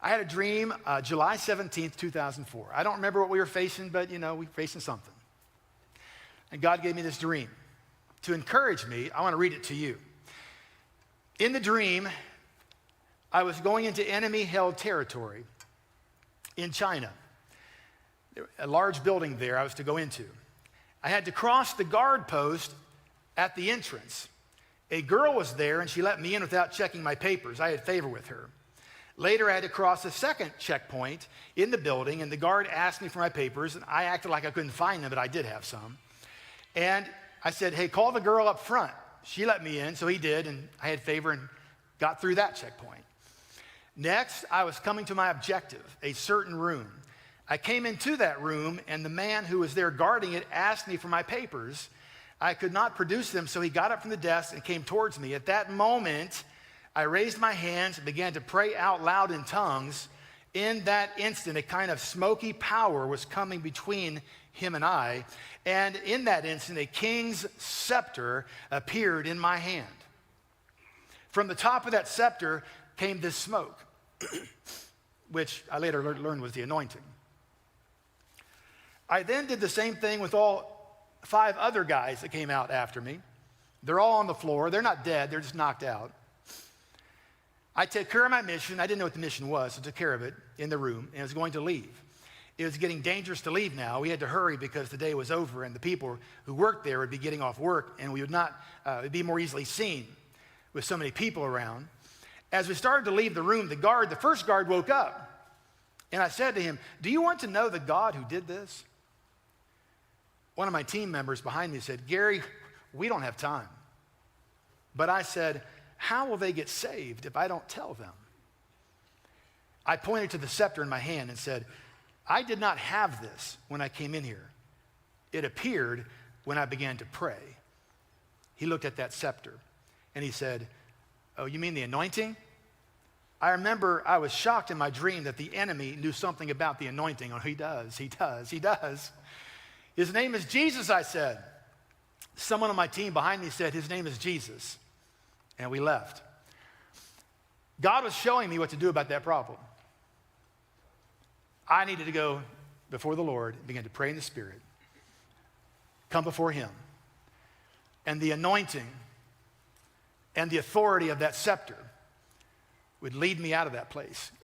I had a dream July 17th, 2004. I don't remember what we were facing, but we were facing something. And God gave me this dream. To encourage me, I want to read it to you. In the dream, I was going into enemy-held territory in China. A large building there I was to go into. I had to cross the guard post at the entrance. A girl was there, and she let me in without checking my papers. I had favor with her. Later, I had to cross a second checkpoint in the building, and the guard asked me for my papers, and I acted like I couldn't find them, but I did have some. And I said, hey, call the girl up front. She let me in, so he did, and I had favor and got through that checkpoint. Next, I was coming to my objective, a certain room. I came into that room, and the man who was there guarding it asked me for my papers. I could not produce them, so he got up from the desk and came towards me. At that moment, I raised my hands and began to pray out loud in tongues. In that instant, a kind of smoky power was coming between him and I. And in that instant, a king's scepter appeared in my hand. From the top of that scepter came this smoke, which I later learned was the anointing. I then did the same thing with all 5 other guys that came out after me. They're all on the floor. They're not dead. They're just knocked out. I took care of my mission. I didn't know what the mission was, so I took care of it in the room, and I was going to leave. It was getting dangerous to leave now. We had to hurry because the day was over, and the people who worked there would be getting off work, and we would not be more easily seen with so many people around. As we started to leave the room, the first guard woke up, and I said to him, do you want to know the God who did this? One of my team members behind me said, Gary, we don't have time. But I said, how will they get saved if I don't tell them? I pointed to the scepter in my hand and said, I did not have this when I came in here. It appeared when I began to pray. He looked at that scepter and he said, oh, you mean the anointing? I remember I was shocked in my dream that the enemy knew something about the anointing. Oh, he does. His name is Jesus, I said. Someone on my team behind me said, his name is Jesus. And we left. God was showing me what to do about that problem. I needed to go before the Lord and begin to pray in the Spirit. Come before him. And the anointing and the authority of that scepter would lead me out of that place